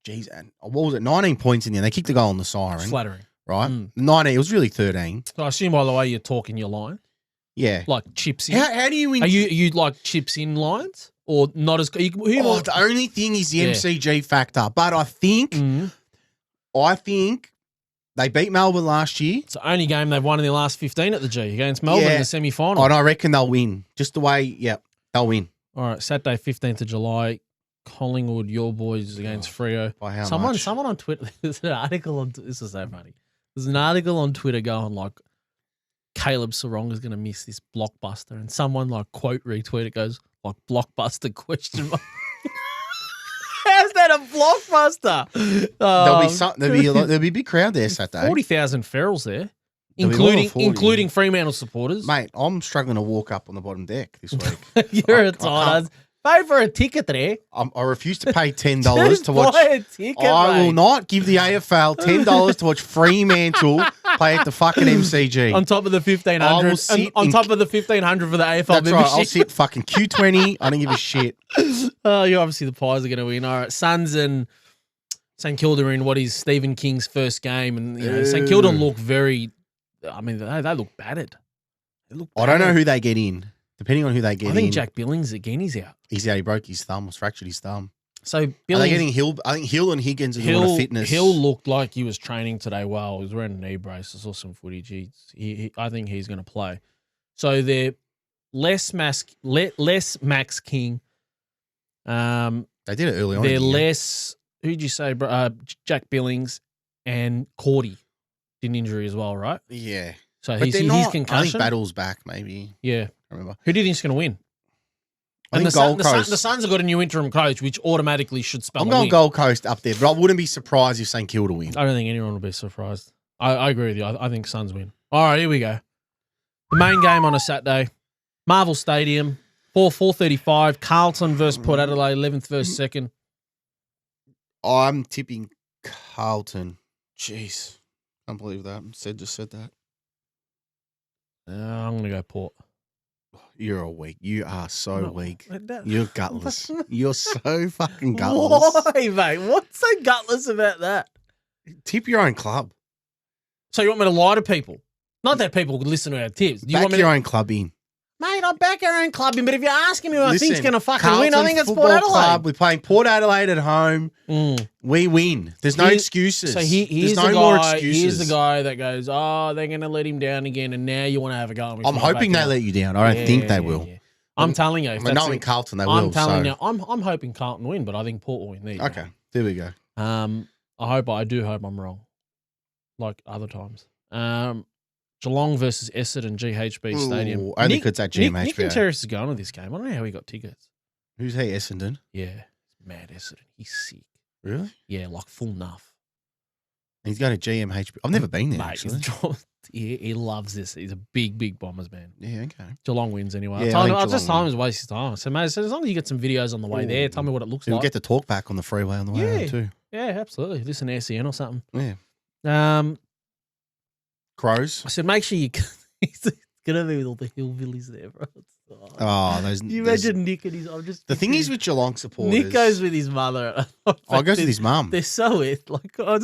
Geez, and what was it? 19 points in the end. They kicked the goal on the siren. Flattering. Right? 19. It was really 13. So I assume, by the way, you're talking your line. Yeah. Like chips in. How do you win? Are you like chips in lines or not as? The only thing is the MCG factor. But I think they beat Melbourne last year. It's the only game they've won in the last 15 at the G against Melbourne in the semi-final. And I reckon they'll win. Just the way, they'll win. All right, Saturday, 15th of July, Collingwood, your boys against Freo. By how much? Someone on Twitter, there's an article on, this is so funny. There's an article on Twitter going like, Caleb Saronga's going to miss this blockbuster. And someone like quote retweet it goes like blockbuster question mark. How's that a blockbuster? There'll be a big crowd there Saturday. 40,000 ferals there, including Fremantle supporters. Mate, I'm struggling to walk up on the bottom deck this week. You're a tight ass. Pay for a ticket there. I refuse to pay $10 to watch. Buy a ticket, I will not give the AFL $10 to watch Fremantle play at the fucking MCG. On top of the 1,500. On top of the 1,500 for the AFL That's membership. right. I'll sit fucking Q20. I don't give a shit. Obviously the Pies are going to win. All right, Suns and St Kilda are in what is Stephen King's first game, and St Kilda look very. I mean, they look battered. I don't know who they get in. Depending on who they get in. I think Jack Billings again. He's out. He's out. He broke his thumb. Was fractured his thumb. So Billings, are they getting Hill? I think Hill and Higgins are doing a fitness. Hill looked like he was training today well. He was wearing a knee brace. I saw some footage. I think he's going to play. So they're less Max King. They did it early on. They're less. Who'd you say? Jack Billings and Cordy did an injury as well, right? Yeah. So but he's concussion. I think Battle's back. Maybe. Yeah. I remember. Who do you think's going to win? I think Gold Coast. The Suns have got a new interim coach, which automatically should spell. I'm going Gold Coast up there, but I wouldn't be surprised if St Kilda win. I don't think anyone will be surprised. I agree with you. I think Suns win. All right, here we go. The main game on a Saturday, Marvel Stadium, 4:35. Carlton versus Port Adelaide, 11th versus 2nd. I'm tipping Carlton. Jeez, can't believe that. Just said that. I'm going to go Port. You're a weak. You are so weak. You're gutless. You're so fucking gutless. Why, mate? What's so gutless about that? Tip your own club. So you want me to lie to people? Not that people would listen to our tips. You want your own club in. Mate, I back our own club in, but if you're asking me who I think's going to fucking win, I think it's Football Port Adelaide. Club. We're playing Port Adelaide at home. We win. There's no excuses. So here's more excuses. Here's the guy that goes, they're going to let him down again, and now you want to have a go. I'm hoping they let you down. I don't think they will. Yeah. I'm telling you. Knowing Carlton, they will. I'm telling you. I'm hoping Carlton win, but I think Port will win. Okay, there we go. I do hope I'm wrong, like other times. Geelong versus Essendon, GHB Stadium. Only because it's at GMHB. Nick Terrace is going to this game. I don't know how he got tickets. Who's he, Essendon? Yeah, mad Essendon. He's sick. Really? Yeah, like full nuff. He's going to GMHB. I've never been there, Mate, actually. He loves this. He's a big Bombers man. Yeah, okay. Geelong wins anyway. Yeah, I'll just tell him he's wasting his time. So, mate, as long as you get some videos on the way there, tell me what it looks like. We'll get the talk back on the freeway on the way home too. Yeah, absolutely. Listen to SEN or something. Yeah. Crows. I said, make sure you... It's going to be with all the hillbillies there, bro. Those. You imagine Nick and his... The thing is with Geelong supporters... Nick goes with his mother. He goes with his mum. They're so it. Like, I don't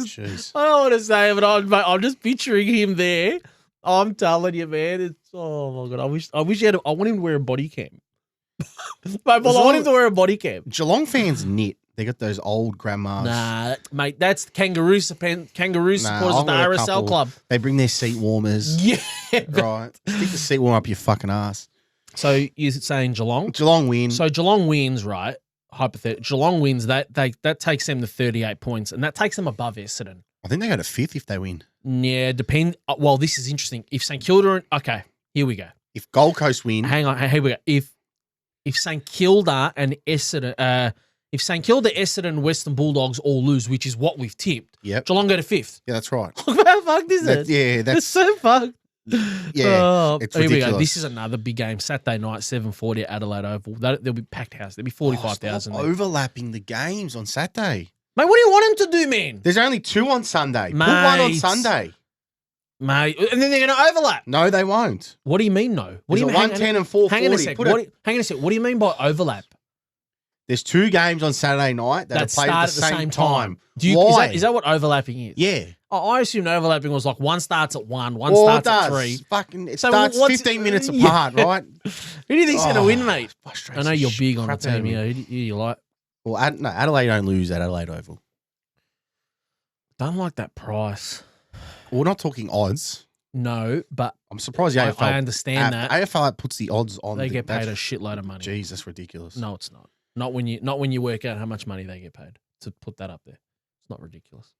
want to say it, but I'm just picturing him there. I'm telling you, man. It's... Oh, my God. I wish he had... I want him to wear a body cam. I want him to wear a body cam. Geelong fans knit. They got those old grandmas. Nah, mate, that's kangaroo supporters of the RSL club. They bring their seat warmers. Yeah. Right. Stick the seat warmer up your fucking ass. So you're saying Geelong? Geelong wins. So Geelong wins, right? Hypothetically. Geelong wins. That takes them to 38 points, and that takes them above Essendon. I think they go to 5th if they win. Yeah, depend. Well, this is interesting. If St Kilda, okay, here we go. If Gold Coast win, Hang on, here we go. If St Kilda and Essendon, if St Kilda, Essendon, Western Bulldogs all lose, which is what we've tipped, Geelong go to 5th. Yeah, that's right. Look how fucked is it? Yeah, That's so fucked. Yeah, it's here we go. ridiculous. This is another big game. Saturday night, 7:40 at Adelaide Oval. There'll be packed house. There'll be 45,000. Stop overlapping the games on Saturday. Mate, what do you want him to do, man? There's only 2 on Sunday. Put one on Sunday. Mate, and then they're going to overlap. No, they won't. What do you mean, no? What do you mean? 110 and 440. Hang on a sec. Hang on a sec. What do you mean by overlap? There's 2 games on Saturday night that are played at the same time. Why? Is that what overlapping is? Yeah. Oh, I assumed overlapping was like one starts at 1, one starts at 3. It starts 15 minutes apart, right? Who do you think's going to win, mate? Frustrating. I know you're big on the Crap team. out of me. Yeah, who do you like? Well, Adelaide don't lose at Adelaide Oval. Don't like that price. We're not talking odds. No, but I'm surprised the AFL. I understand that. AFL puts the odds on. They get paid a shitload of money. Jeez, that's ridiculous. No, it's not. Not when you work out how much money they get paid to put that up there. It's not ridiculous.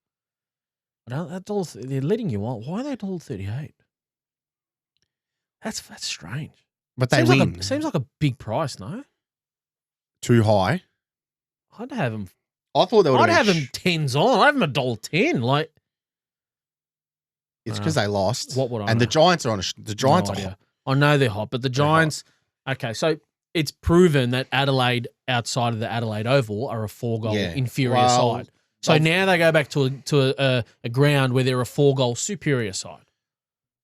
But they're letting you on. Why are they $1.38? That's strange. But they win. Seems like a big price, no? Too high. I'd have them. I thought they would. I'd have them 10s on. I'd have them $1.10. Like it's because they lost. What would I? And know? the Giants are on. The Giants are hot. I know they're hot, but the Giants. Okay, so it's proven that Adelaide, outside of the Adelaide Oval, are a 4-goal inferior side. So now they go back to a ground where they're a 4-goal superior side.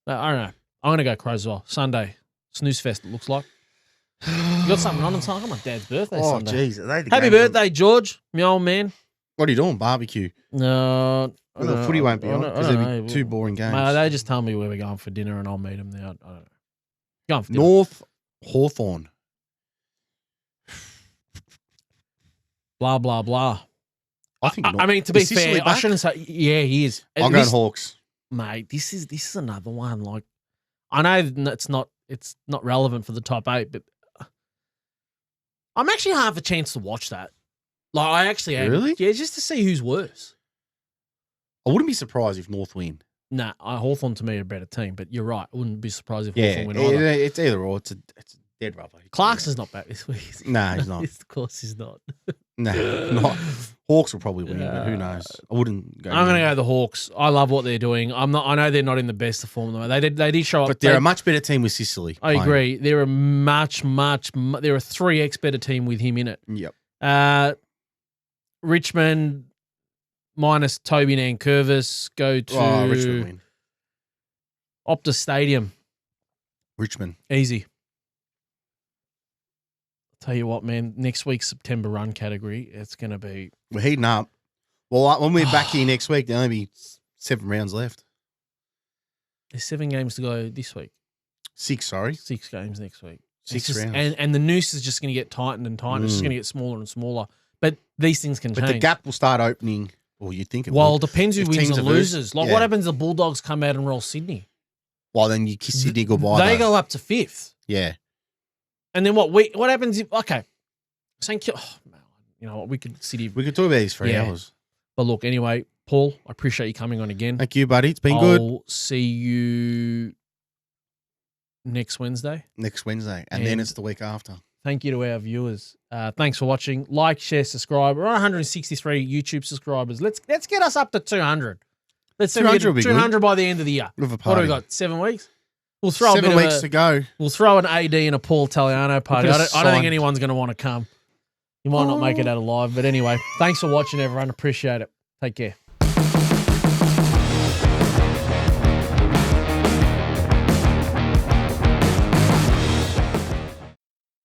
I don't know. I'm going to go Crows as well. Sunday. Snooze fest, it looks like. You got something on Sunday? My dad's birthday Sunday. Oh, jeez. Happy birthday, George, my old man. What are you doing? Barbecue? No. The footy won't be on because there'll be 2 boring games. Mate, they just tell me where we're going for dinner and I'll meet them there. I don't know. Going for dinner. North Hawthorn. Blah, blah, blah. I mean, to be fair, I shouldn't say. Yeah, he is. I'm going Hawks, mate. This is another one. Like, I know it's not relevant for the top 8, but I'm actually half a chance to watch that. Like, I actually am. Really? Yeah, just to see who's worse. I wouldn't be surprised if North win. Nah, Hawthorn to me are a better team, but you're right. I wouldn't be surprised if Hawthorn win either. It's either or. It's a dead rubber. Clarkson's not back this week. No, he's not. Of course he's not. No, not. Hawks will probably win, but who knows? I wouldn't go. I'm going to go the Hawks. I love what they're doing. I know they're not in the best of form though. They did show up, but they're a much better team with Sicily. I agree. They're a they're a 3x better team with him in it. Yep. Richmond minus Toby Nankervis go to Richmond win. Optus Stadium. Richmond. Easy. Tell you what, man, next week's September run category, it's going to be... We're heating up. Well, when we're back here next week, there'll only be 7 rounds left. There's 7 games to go this week. 6, sorry. 6 games next week. 6 rounds. And the noose is just going to get tightened and tightened. It's just going to get smaller and smaller. But these things can change. But the gap will start opening, or you think it will. will. It depends who wins and loses. Like, what happens if the Bulldogs come out and roll Sydney? Well, then you kiss Sydney goodbye. They go up to 5th. Yeah. And then what happens if... Okay. Thank you. Oh, you know what? We could talk about these for hours. But look, anyway, Paul, I appreciate you coming on again. Thank you, buddy. It's been good. I'll see you next Wednesday. And then it's the week after. Thank you to our viewers. Thanks for watching. Like, share, subscribe. We're on 163 YouTube subscribers. Let's get us up to 200. Let's 200 by the end of the year. What have we got? 7 weeks? We'll throw 7 weeks to go. We'll throw an AD and a Paul Italiano party. I don't think anyone's going to want to come. You might not make it out alive. But anyway, thanks for watching, everyone. Appreciate it. Take care.